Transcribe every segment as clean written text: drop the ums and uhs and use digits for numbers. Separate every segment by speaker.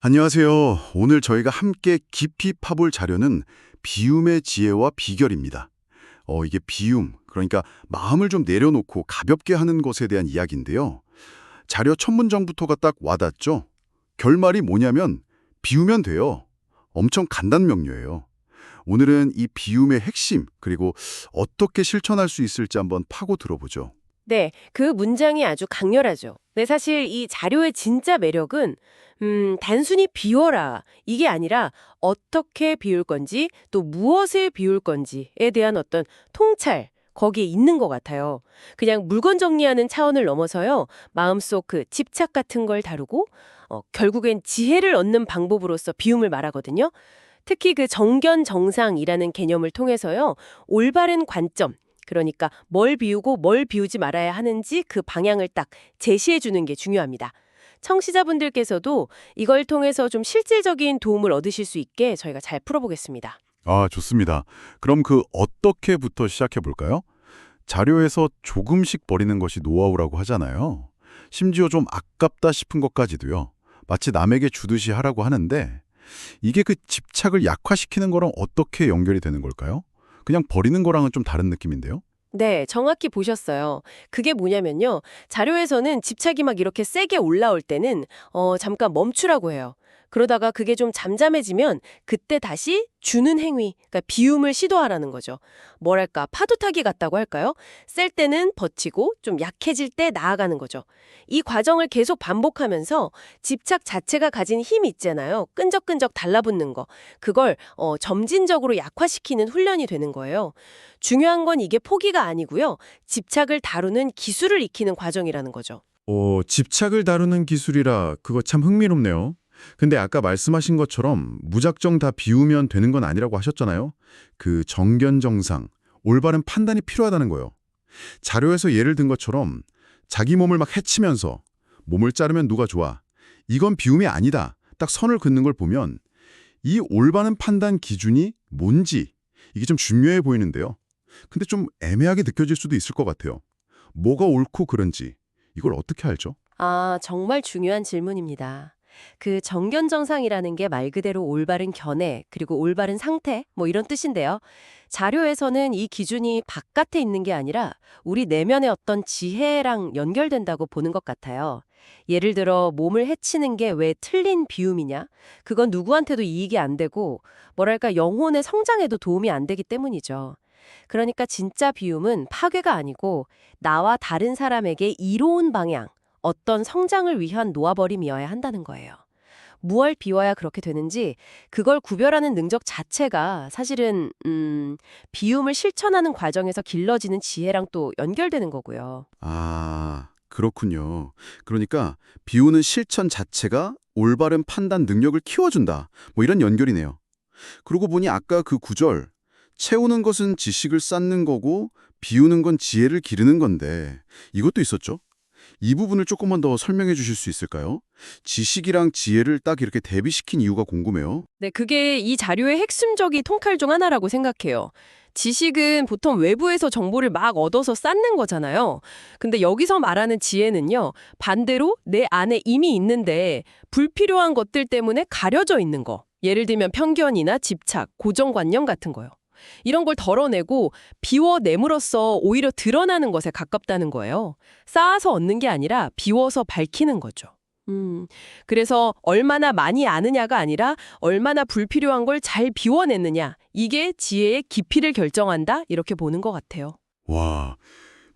Speaker 1: 안녕하세요. 오늘 저희가 함께 깊이 파볼 자료는 비움의 지혜와 비결입니다. 이게 비움, 그러니까 마음을 좀 내려놓고 가볍게 하는 것에 대한 이야기인데요. 자료 첫 문장부터가 딱 와닿죠? 결말이 뭐냐면 비우면 돼요. 엄청 간단 명료해요. 오늘은 이 비움의 핵심, 그리고 어떻게 실천할 수 있을지 한번 파고 들어보죠.
Speaker 2: 네, 그 문장이 아주 강렬하죠. 네, 사실 이 자료의 진짜 매력은 단순히 비워라 이게 아니라 어떻게 비울 건지 또 무엇을 비울 건지에 대한 어떤 통찰 거기에 있는 것 같아요. 그냥 물건 정리하는 차원을 넘어서요. 마음속 그 집착 같은 걸 다루고 결국엔 지혜를 얻는 방법으로서 비움을 말하거든요. 특히 그 정견정상이라는 개념을 통해서요. 올바른 관점 그러니까 뭘 비우고 뭘 비우지 말아야 하는지 그 방향을 딱 제시해 주는 게 중요합니다. 청취자분들께서도 이걸 통해서 좀 실질적인 도움을 얻으실 수 있게 저희가 잘 풀어보겠습니다.
Speaker 1: 아, 좋습니다. 그럼 그 어떻게부터 시작해 볼까요? 자료에서 조금씩 버리는 것이 노하우라고 하잖아요. 심지어 좀 아깝다 싶은 것까지도요. 마치 남에게 주듯이 하라고 하는데 이게 그 집착을 약화시키는 거랑 어떻게 연결이 되는 걸까요? 그냥 버리는 거랑은 좀 다른 느낌인데요.
Speaker 2: 네, 정확히 보셨어요. 그게 뭐냐면요. 자료에서는 집착이 막 이렇게 세게 올라올 때는 잠깐 멈추라고 해요. 그러다가 그게 좀 잠잠해지면 그때 다시 주는 행위, 그러니까 비움을 시도하라는 거죠. 뭐랄까, 파도 타기 같다고 할까요? 셀 때는 버티고 좀 약해질 때 나아가는 거죠. 이 과정을 계속 반복하면서 집착 자체가 가진 힘 있잖아요. 끈적끈적 달라붙는 거. 그걸 점진적으로 약화시키는 훈련이 되는 거예요. 중요한 건 이게 포기가 아니고요. 집착을 다루는 기술을 익히는 과정이라는 거죠.
Speaker 3: 집착을 다루는 기술이라 그거 참 흥미롭네요. 근데 아까 말씀하신 것처럼 무작정 다 비우면 되는 건 아니라고 하셨잖아요. 그 정견정상, 올바른 판단이 필요하다는 거요. 자료에서 예를 든 것처럼 자기 몸을 막 해치면서 몸을 자르면 누가 좋아. 이건 비움이 아니다. 딱 선을 긋는 걸 보면 이 올바른 판단 기준이 뭔지 이게 좀 중요해 보이는데요. 근데 좀 애매하게 느껴질 수도 있을 것 같아요. 뭐가 옳고 그른지 이걸 어떻게 알죠?
Speaker 2: 아, 정말 중요한 질문입니다. 그 정견정상이라는 게 말 그대로 올바른 견해, 그리고 올바른 상태, 뭐 이런 뜻인데요. 자료에서는 이 기준이 바깥에 있는 게 아니라 우리 내면의 어떤 지혜랑 연결된다고 보는 것 같아요. 예를 들어 몸을 해치는 게 왜 틀린 비움이냐? 그건 누구한테도 이익이 안 되고, 뭐랄까 영혼의 성장에도 도움이 안 되기 때문이죠. 그러니까 진짜 비움은 파괴가 아니고 나와 다른 사람에게 이로운 방향, 어떤 성장을 위한 놓아버림이어야 한다는 거예요. 무얼 비워야 그렇게 되는지 그걸 구별하는 능력 자체가 사실은 비움을 실천하는 과정에서 길러지는 지혜랑 또 연결되는 거고요.
Speaker 1: 아, 그렇군요. 그러니까 비우는 실천 자체가 올바른 판단 능력을 키워준다. 뭐 이런 연결이네요. 그러고 보니 아까 그 구절, 채우는 것은 지식을 쌓는 거고 비우는 건 지혜를 기르는 건데 이것도 있었죠? 이 부분을 조금만 더 설명해 주실 수 있을까요? 지식이랑 지혜를 딱 이렇게 대비시킨 이유가 궁금해요.
Speaker 2: 네, 그게 이 자료의 핵심적인 통칼 중 하나라고 생각해요. 지식은 보통 외부에서 정보를 막 얻어서 쌓는 거잖아요. 근데 여기서 말하는 지혜는요, 반대로 내 안에 이미 있는데 불필요한 것들 때문에 가려져 있는 거. 예를 들면 편견이나 집착, 고정관념 같은 거요. 이런 걸 덜어내고 비워냄으로써 오히려 드러나는 것에 가깝다는 거예요. 쌓아서 얻는 게 아니라 비워서 밝히는 거죠. 그래서 얼마나 많이 아느냐가 아니라 얼마나 불필요한 걸 잘 비워냈느냐. 이게 지혜의 깊이를 결정한다. 이렇게 보는 것 같아요.
Speaker 1: 와,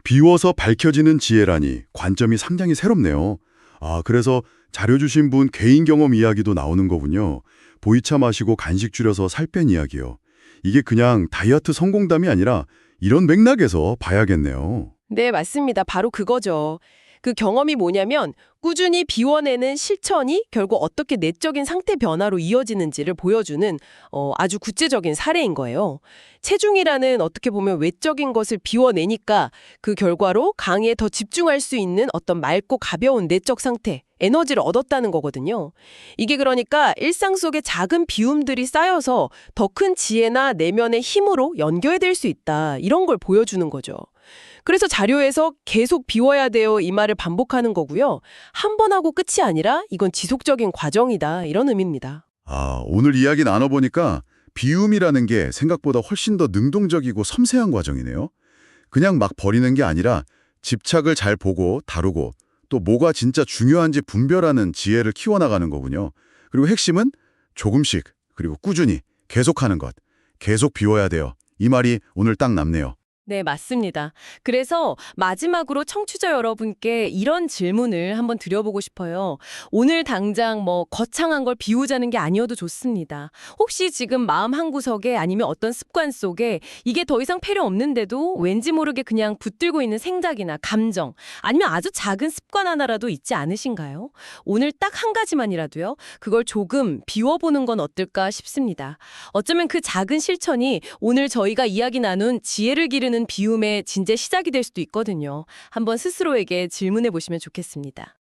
Speaker 1: 비워서 밝혀지는 지혜라니 관점이 상당히 새롭네요. 아, 그래서 자료 주신 분 개인 경험 이야기도 나오는 거군요. 보이차 마시고 간식 줄여서 살 뺀 이야기요. 이게 그냥 다이어트 성공담이 아니라 이런 맥락에서 봐야겠네요.
Speaker 2: 네, 맞습니다. 바로 그거죠. 그 경험이 뭐냐면 꾸준히 비워내는 실천이 결국 어떻게 내적인 상태 변화로 이어지는지를 보여주는 아주 구체적인 사례인 거예요. 체중이라는 어떻게 보면 외적인 것을 비워내니까 그 결과로 강의에 더 집중할 수 있는 어떤 맑고 가벼운 내적 상태, 에너지를 얻었다는 거거든요. 이게 그러니까 일상 속의 작은 비움들이 쌓여서 더 큰 지혜나 내면의 힘으로 연결될 수 있다. 이런 걸 보여주는 거죠.
Speaker 4: 그래서 자료에서 계속 비워야 돼요 이 말을 반복하는 거고요. 한 번 하고 끝이 아니라 이건 지속적인 과정이다 이런 의미입니다.
Speaker 1: 아, 오늘 이야기 나눠보니까 비움이라는 게 생각보다 훨씬 더 능동적이고 섬세한 과정이네요. 그냥 막 버리는 게 아니라 집착을 잘 보고 다루고 또 뭐가 진짜 중요한지 분별하는 지혜를 키워나가는 거군요. 그리고 핵심은 조금씩 그리고 꾸준히 계속하는 것. 계속 비워야 돼요. 이 말이 오늘 딱 남네요.
Speaker 4: 네, 맞습니다. 그래서 마지막으로 청취자 여러분께 이런 질문을 한번 드려보고 싶어요. 오늘 당장 거창한 걸 비우자는 게 아니어도 좋습니다. 혹시 지금 마음 한구석에 아니면 어떤 습관 속에 이게 더 이상 필요 없는데도 왠지 모르게 그냥 붙들고 있는 생각이나 감정 아니면 아주 작은 습관 하나라도 있지 않으신가요? 오늘 딱 한 가지만이라도요. 그걸 조금 비워보는 건 어떨까 싶습니다. 어쩌면 그 작은 실천이 오늘 저희가 이야기 나눈 지혜를 기르는 비움의 진짜 시작이 될 수도 있거든요. 한번 스스로에게 질문해 보시면 좋겠습니다.